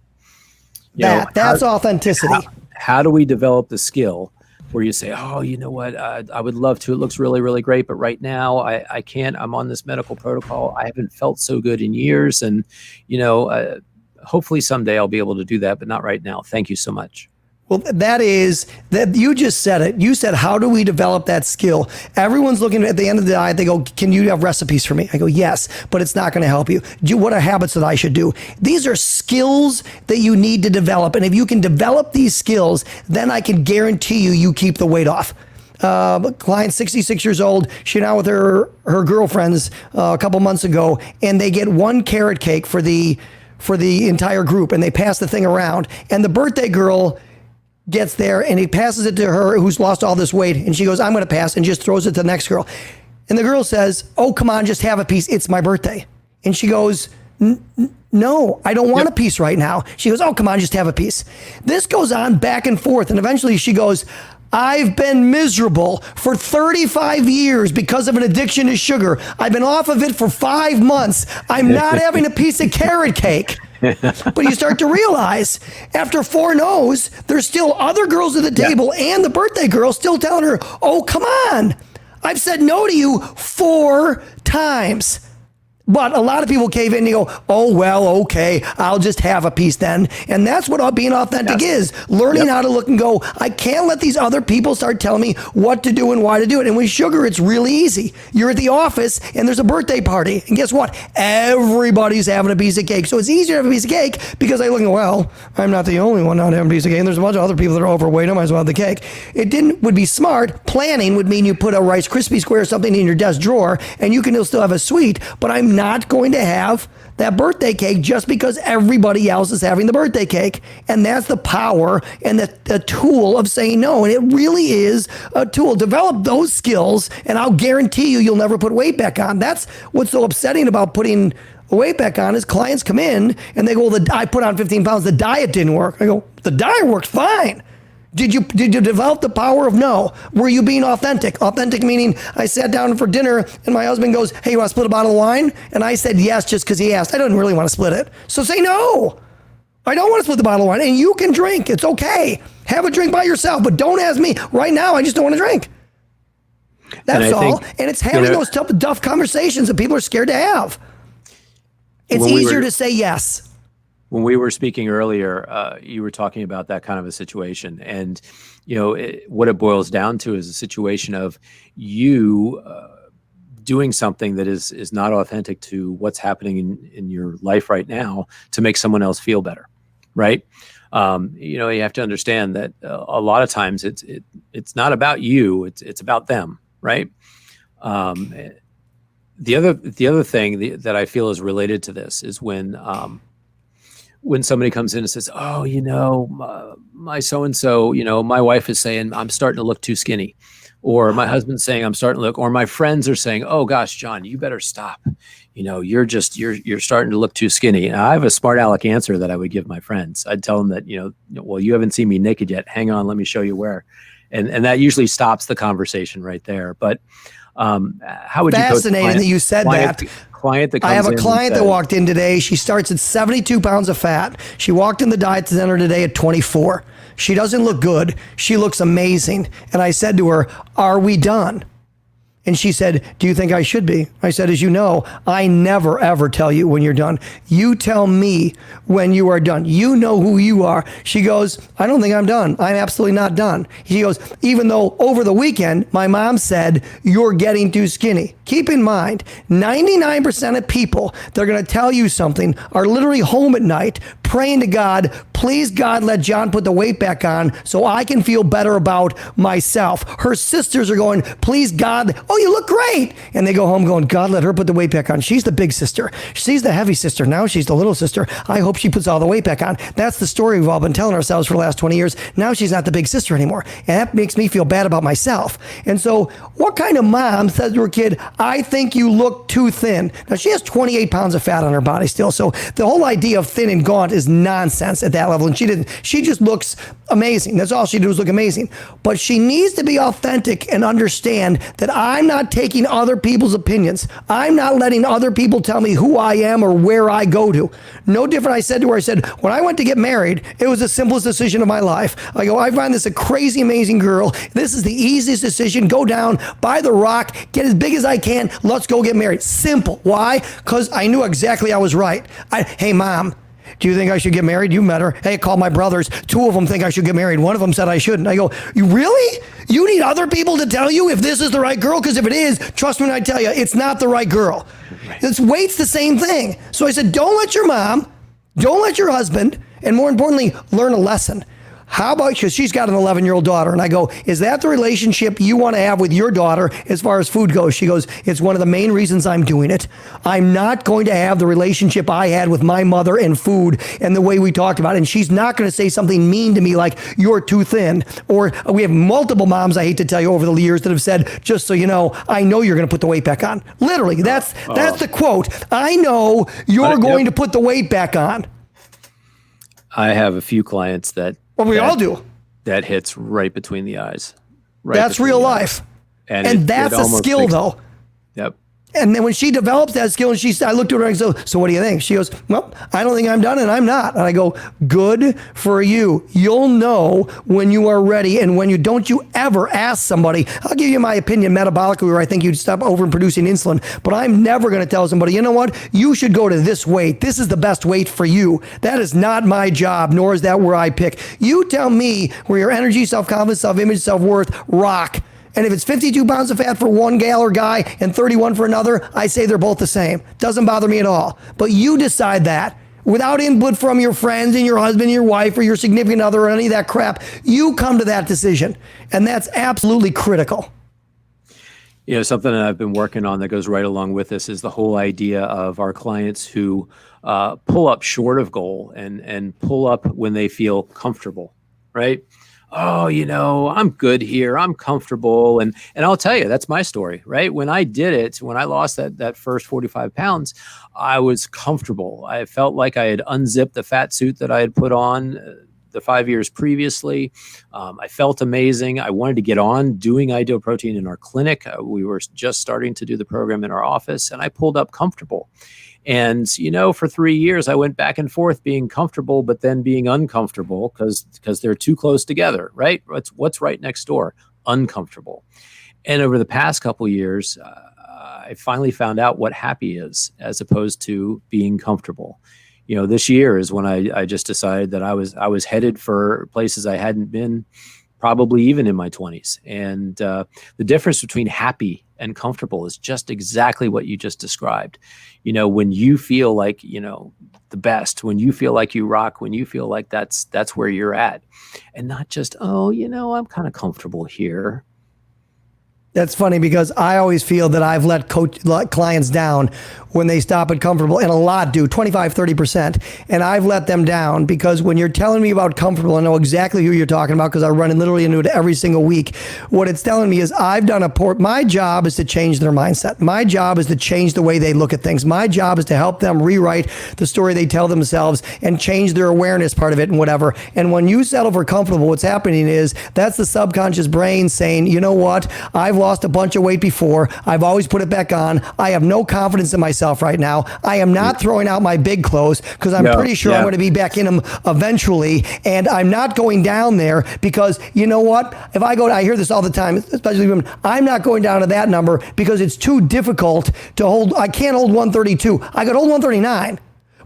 [SPEAKER 2] That's authenticity.
[SPEAKER 1] How do we develop the skill where you say, oh, you know what? I would love to. It looks really, really great. But right now I can't. I'm on this medical protocol. I haven't felt so good in years. And, hopefully someday I'll be able to do that, but not right now. Thank you so much.
[SPEAKER 2] Well, that you just said it. You said, how do we develop that skill? Everyone's looking at the end of the diet. They go, can you have recipes for me? I go, yes, but it's not going to help you. What are habits that I should do? These are skills that you need to develop. And if you can develop these skills, then I can guarantee you keep the weight off. client, 66 years old. She went out with her girlfriends a couple months ago, and they get one carrot cake for the entire group, and they pass the thing around. And the birthday girl gets there, and he passes it to her, who's lost all this weight, and she goes, "I'm going to pass," and just throws it to the next girl. And the girl says, "Oh, come on, just have a piece. It's my birthday." And she goes, "No, I don't want a piece right now." She goes, "Oh, come on, just have a piece." This goes on back and forth, and eventually she goes, "I've been miserable for 35 years because of an addiction to sugar. I've been off of it for 5 months. I'm not having a piece of carrot cake." But you start to realize after 4 no's, there's still other girls at the table and the birthday girl still telling her, "Oh, come on. I've said no to you 4 times. But a lot of people cave in and you go, "Oh, well, okay, I'll just have a piece then." And that's what being authentic is. Learning how to look and go, I can't let these other people start telling me what to do and why to do it. And with sugar, it's really easy. You're at the office and there's a birthday party. And guess what? Everybody's having a piece of cake. So it's easier to have a piece of cake because I look and go, well, I'm not the only one not having a piece of cake. And there's a bunch of other people that are overweight. I might as well have the cake. Would be smart. Planning would mean you put a Rice Krispie square or something in your desk drawer and you can still have a sweet, but I'm not going to have that birthday cake just because everybody else is having the birthday cake. And that's the power and the tool of saying no. And it really is a tool. Develop those skills and I'll guarantee you'll never put weight back on. That's what's so upsetting about putting weight back on is clients come in and they go, well, I put on 15 pounds. The diet didn't work. I go, the diet worked fine. Did you develop the power of no? Were you being authentic? Authentic meaning I sat down for dinner and my husband goes, "Hey, you want to split a bottle of wine?" And I said yes just because he asked. I didn't really want to split it. So say no. I don't want to split the bottle of wine. And you can drink. It's okay. Have a drink by yourself, but don't ask me. Right now, I just don't want to drink. That's all. And it's having those tough conversations that people are scared to have. It's easier to say yes.
[SPEAKER 1] When we were speaking earlier, you were talking about that kind of a situation. And, what it boils down to is a situation of you doing something that is not authentic to what's happening in your life right now to make someone else feel better, right? You have to understand that a lot of times it's not about you, it's about them, right? The other thing that I feel is related to this is when somebody comes in and says, "Oh, my so-and-so, my wife is saying I'm starting to look too skinny," or my husband's saying I'm starting to look, or my friends are saying, "Oh gosh, John, you better stop. You're starting to look too skinny." And I have a smart aleck answer that I would give my friends. I'd tell them that, well, you haven't seen me naked yet. Hang on, let me show you where. And that usually stops the conversation right there. But how would you coach
[SPEAKER 2] Fascinating that you said that. I have a client that walked in today. She starts at 72 pounds of fat. She walked in the diet center today at 24. She doesn't look good. She looks amazing. And I said to her, "Are we done?" And she said, "Do you think I should be?" I said, "As you know, I never, ever tell you when you're done. You tell me when you are done. You know who you are." She goes, "I don't think I'm done. I'm absolutely not done." She goes, "Even though over the weekend, my mom said, you're getting too skinny." Keep in mind, 99% of people that are going to tell you something are literally home at night praying to God, "Please, God, let John put the weight back on so I can feel better about myself." Her sisters are going, "Please, God, oh, you look great." And they go home going, "God, let her put the weight back on. She's the big sister. She's the heavy sister. Now she's the little sister. I hope she puts all the weight back on." That's the story we've all been telling ourselves for the last 20 years. Now she's not the big sister anymore. And that makes me feel bad about myself. And so what kind of mom says to her kid, "I think you look too thin"? Now she has 28 pounds of fat on her body still. So the whole idea of thin and gaunt is nonsense at that level. And she just looks amazing. That's all she did was look amazing. But she needs to be authentic and understand that I'm not taking other people's opinions. I'm not letting other people tell me who I am or where I go to. No different. I said to her, when I went to get married, it was the simplest decision of my life. I go, I find this a crazy, amazing girl. This is the easiest decision. Go down, buy the rock, get as big as I can. Let's go get married. Simple. Why? Because I knew exactly I was right. Hey, Mom, do you think I should get married? You met her. Hey, I called my brothers. 2 of them think I should get married. 1 of them said I shouldn't. I go, you really? You need other people to tell you if this is the right girl? Because if it is, trust me when I tell you, it's not the right girl. Right. Weight's the same thing. So I said, don't let your mom, don't let your husband, and more importantly, learn a lesson. how about, because she's got an 11-year-old daughter, and I go, is that the relationship you want to have with your daughter as far as food goes? She goes, it's one of the main reasons I'm doing it. I'm not going to have the relationship I had with my mother and food and the way we talked about it. And she's not going to say something mean to me like, you're too thin. Or we have multiple moms, I hate to tell you, over the years that have said, just so you know, I know you're going to put the weight back on. Literally, that's the quote. I know you're going to put the weight back on.
[SPEAKER 1] I have a few clients that...
[SPEAKER 2] Well, we all do.
[SPEAKER 1] That hits right between the eyes.
[SPEAKER 2] That's real life. And that's a skill, though.
[SPEAKER 1] Yep.
[SPEAKER 2] And then when she develops that skill, and I looked at her and I go, so what do you think? She goes, well, I don't think I'm done, and I'm not. And I go, good for you. You'll know when you are ready, and when you don't you ever ask somebody. I'll give you my opinion metabolically where I think you'd stop overproducing insulin, but I'm never going to tell somebody, you know what? You should go to this weight. This is the best weight for you. That is not my job, nor is that where I pick. You tell me where your energy, self-confidence, self-image, self-worth rock. And if it's 52 pounds of fat for one gal or guy and 31 for another, I say they're both the same. Doesn't bother me at all. But you decide that without input from your friends and your husband, your wife, or your significant other, or any of that crap. You come to that decision. And that's absolutely critical.
[SPEAKER 1] You know, something that I've been working on that goes right along with this is the whole idea of our clients who pull up short of goal and pull up when they feel comfortable, right? Oh, you know, I'm good here. I'm comfortable. And I'll tell you, that's my story, right? When I did it, when I lost that first 45 pounds, I was comfortable. I felt like I had unzipped the fat suit that I had put on the 5 years previously. I felt amazing. I wanted to get on doing Ideal Protein in our clinic. We were just starting to do the program in our office, and I pulled up comfortable. And, you know, for 3 years, I went back and forth being comfortable, but then being uncomfortable because they're too close together, right? What's right next door? Uncomfortable. And over the past couple of years, I finally found out what happy is as opposed to being comfortable. You know, this year is when I just decided that I was headed for places I hadn't been probably even in my 20s. And the difference between happy and comfortable is just exactly what you just described. You know, when you feel like, you know, the best, when you feel like you rock, when you feel like that's where you're at, and not just, oh, you know, I'm kind of comfortable here.
[SPEAKER 2] That's funny because I always feel that I've let clients down when they stop at comfortable, and a lot do, 25, 30%. And I've let them down because when you're telling me about comfortable, I know exactly who you're talking about because I run literally into it every single week. What it's telling me is I've done my job is to change their mindset. My job is to change the way they look at things. My job is to help them rewrite the story they tell themselves and change their awareness part of it and whatever. And when you settle for comfortable, what's happening is that's the subconscious brain saying, you know what? I've lost a bunch of weight before. I've always put it back on. I have no confidence in myself right now. I am not throwing out my big clothes because I'm pretty sure I'm going to be back in them eventually. And I'm not going down there because you know what? If I go, I hear this all the time, especially women, I'm not going down to that number because it's too difficult to hold. I can't hold 132. I could hold 139.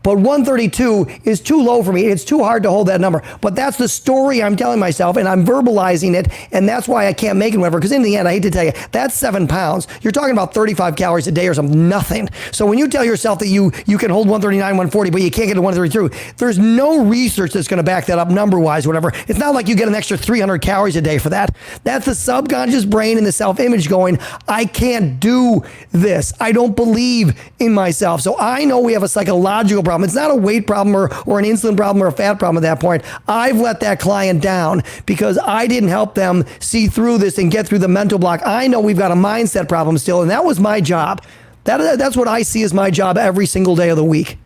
[SPEAKER 2] But 132 is too low for me. It's too hard to hold that number. But that's the story I'm telling myself, and I'm verbalizing it, and that's why I can't make it whatever. Because in the end, I hate to tell you, that's 7 pounds. You're talking about 35 calories a day or something, nothing. So when you tell yourself that you can hold 139, 140, but you can't get to 132, there's no research that's going to back that up number-wise, whatever. It's not like you get an extra 300 calories a day for that. That's the subconscious brain and the self-image going, I can't do this. I don't believe in myself. So I know we have a psychological problem. It's not a weight problem or an insulin problem or a fat problem at that point. I've let that client down because I didn't help them see through this and get through the mental block. I know we've got a mindset problem still, and that was my job. That's what I see as my job every single day of the week.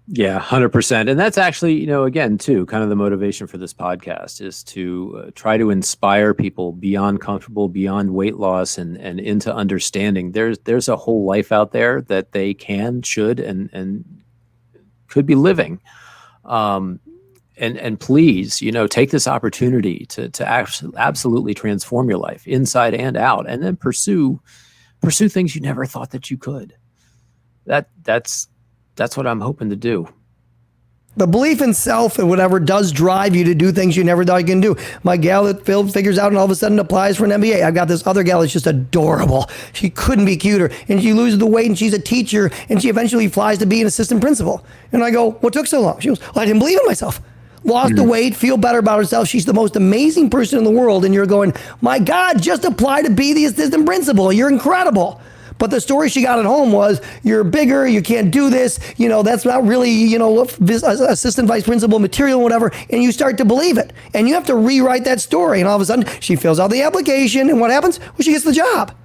[SPEAKER 1] Yeah, 100%. And that's actually, you know, again, too, kind of the motivation for this podcast is to try to inspire people beyond comfortable, beyond weight loss and into understanding. There's a whole life out there that they can, should, and could be living. And please, you know, take this opportunity to absolutely transform your life inside and out, and then pursue things you never thought that you could. That's what I'm hoping to do.
[SPEAKER 2] The belief in self and whatever does drive you to do things you never thought you can do. My gal that Phil figures out and all of a sudden applies for an MBA. I've got this other gal that's just adorable. She couldn't be cuter. And she loses the weight and she's a teacher and she eventually flies to be an assistant principal. And I go, what took so long? She goes, well, I didn't believe in myself. lost the weight, feel better about herself. She's the most amazing person in the world. And you're going, my God, just apply to be the assistant principal. You're incredible. But the story she got at home was, you're bigger, you can't do this, that's not really, assistant vice principal material, whatever, and you start to believe it. And you have to rewrite that story. And all of a sudden, she fills out the application, and what happens? Well, she gets the job.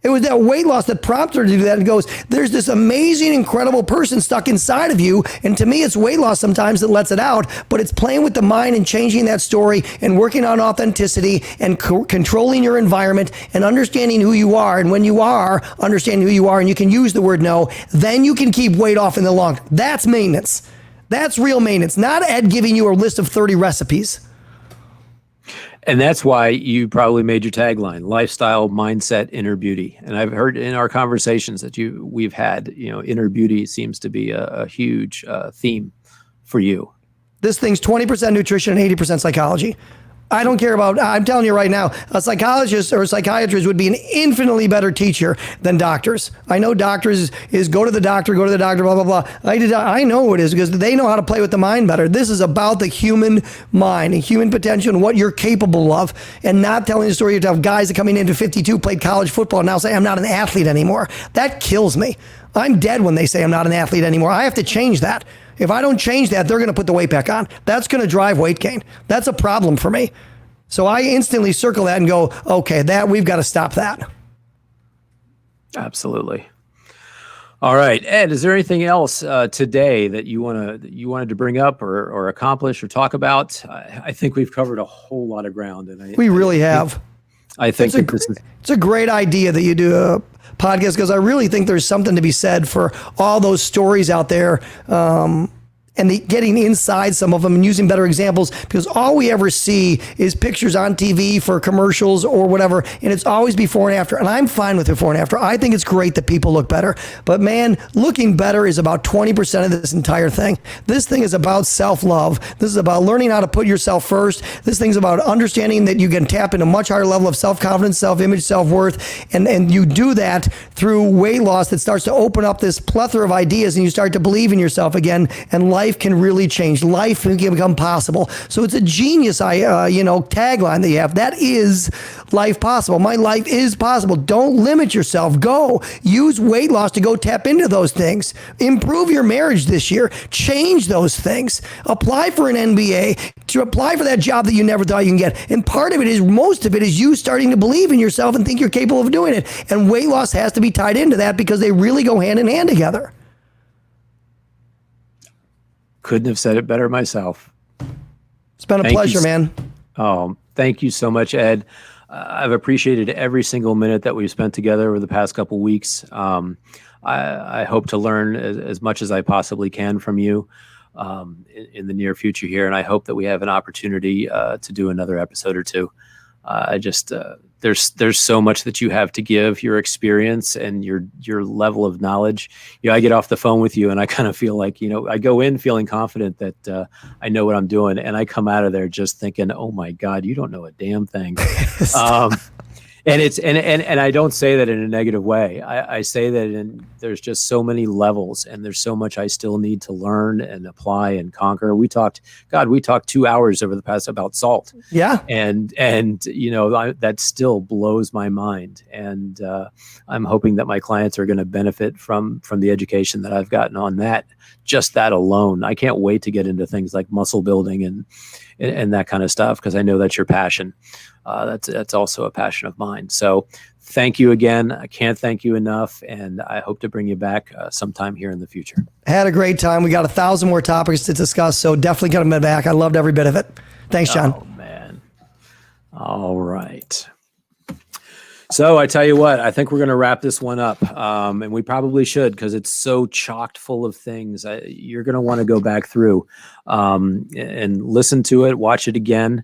[SPEAKER 2] It was that weight loss that prompted her to do that, and goes, there's this amazing, incredible person stuck inside of you. And to me, it's weight loss sometimes that lets it out, but it's playing with the mind and changing that story and working on authenticity and controlling your environment and understanding who you are. And when you are understanding who you are and you can use the word no, then you can keep weight off in the long term. That's maintenance. That's real maintenance, not Ed giving you a list of 30 recipes.
[SPEAKER 1] And that's why you probably made your tagline, lifestyle, mindset, inner beauty. And I've heard in our conversations that we've had, inner beauty seems to be a huge theme for you.
[SPEAKER 2] This thing's 20% nutrition and 80% psychology. I don't care about, I'm telling you right now, a psychologist or a psychiatrist would be an infinitely better teacher than doctors. I know doctors is go to the doctor, blah, blah, blah. I know it is because they know how to play with the mind better. This is about the human mind and human potential and what you're capable of, and not telling the story of guys that coming into 52 played college football and now say, I'm not an athlete anymore. That kills me. I'm dead when they say I'm not an athlete anymore. I have to change that. If I don't change that, they're going to put the weight back on. That's going to drive weight gain. That's a problem for me. So I instantly circle that and go, okay, we've got to stop that.
[SPEAKER 1] Absolutely. All right, Ed, is there anything else today that you wanted to bring up or accomplish or talk about? I think we've covered a whole lot of ground, and we
[SPEAKER 2] really have.
[SPEAKER 1] I think
[SPEAKER 2] it's a great idea that you do a podcast, because I really think there's something to be said for all those stories out there, and getting inside some of them and using better examples, because all we ever see is pictures on TV for commercials or whatever, and it's always before and after. And I'm fine with before and after. I think it's great that people look better. But man, looking better is about 20% of this entire thing. This thing is about self-love. This is about learning how to put yourself first. This thing's about understanding that you can tap into a much higher level of self-confidence, self-image, self-worth, and you do that through weight loss that starts to open up this plethora of ideas, and you start to believe in yourself again, and life can really change. Life can become possible. So it's a genius, tagline that you have. That is life possible. My life is possible. Don't limit yourself. Go use weight loss to go tap into those things. Improve your marriage this year. Change those things. Apply for an MBA. To apply for that job that you never thought you can get. And most of it is you starting to believe in yourself and think you're capable of doing it. And weight loss has to be tied into that, because they really go hand in hand together.
[SPEAKER 1] Couldn't have said it better myself.
[SPEAKER 2] It's been a pleasure, man.
[SPEAKER 1] Oh, thank you so much, Ed. I've appreciated every single minute that we've spent together over the past couple weeks. I hope to learn as much as I possibly can from you in the near future here, and I hope that we have an opportunity to do another episode or two. There's so much that you have to give, your experience and your level of knowledge. I get off the phone with you and I kind of feel like, I go in feeling confident that I know what I'm doing, and I come out of there just thinking, oh my God, you don't know a damn thing. And I don't say that in a negative way. I say that there's just so many levels, and there's so much I still need to learn and apply and conquer. We talked 2 hours over the past about salt.
[SPEAKER 2] Yeah.
[SPEAKER 1] And that still blows my mind. And I'm hoping that my clients are going to benefit from the education that I've gotten on that, just that alone. I can't wait to get into things like muscle building and that kind of stuff, because I know that's your passion. That's also a passion of mine. So thank you again. I can't thank you enough, and I hope to bring you back sometime here in the future.
[SPEAKER 2] Had a great time. We got 1,000 more topics to discuss, so definitely get them back. I loved every bit of it. Thanks, John.
[SPEAKER 1] Oh, man. All right. So I tell you what, I think we're going to wrap this one up, and we probably should, because it's so chocked full of things. You're going to want to go back through and listen to it, watch it again.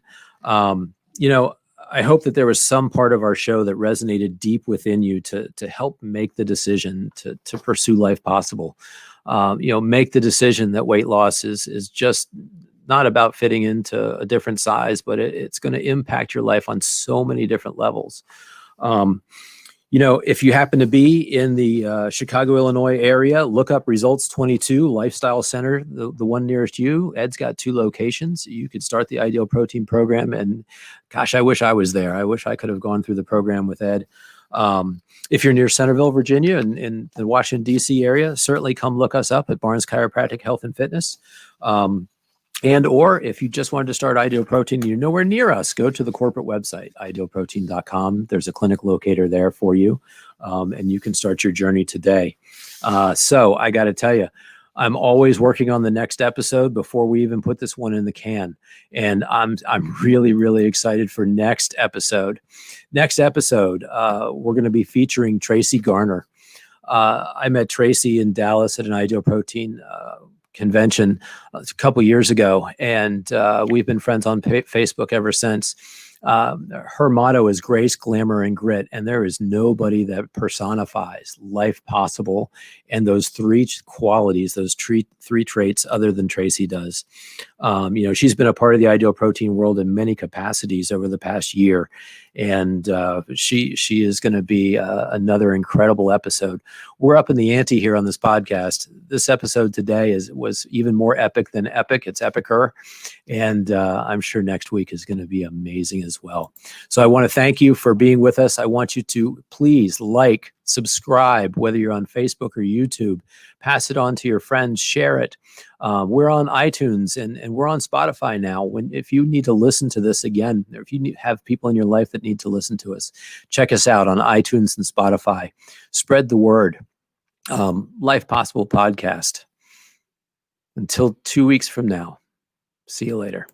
[SPEAKER 1] I hope that there was some part of our show that resonated deep within you to help make the decision to pursue life possible. Make the decision that weight loss is just not about fitting into a different size, but it's going to impact your life on so many different levels. If you happen to be in the Chicago, Illinois area, look up Results 22 Lifestyle Center, the one nearest you. Ed's got 2 locations. You could start the Ideal Protein program. And gosh, I wish I was there. I wish I could have gone through the program with Ed. If you're near Centerville, Virginia, and in the Washington, D.C. area, certainly come look us up at Barnes Chiropractic Health and Fitness. Or if you just wanted to start Ideal Protein and you're nowhere near us, go to the corporate website, idealprotein.com. There's a clinic locator there for you, and you can start your journey today. So I got to tell you, I'm always working on the next episode before we even put this one in the can. And I'm really, really excited for next episode. Next episode, we're going to be featuring Tracy Garner. I met Tracy in Dallas at an Ideal Protein convention a couple years ago, and we've been friends on Facebook ever since. Her motto is grace, glamour, and grit, and there is nobody that personifies life possible and those 3 qualities, those 3 traits, other than Tracy does. She's been a part of the Ideal Protein world in many capacities over the past year, and she is going to be another incredible episode. We're up in the ante here on this podcast. This episode today was even more epic than epic. It's epicer, and I'm sure next week is going to be amazing as well. So I want to thank you for being with us. I want you to please like, subscribe, whether you're on Facebook or YouTube, pass it on to your friends, share it. We're on iTunes and we're on Spotify now. If you need to listen to this again, or if you have people in your life that need to listen to us, check us out on iTunes and Spotify. Spread the word. Life Possible Podcast. Until 2 weeks from now, see you later.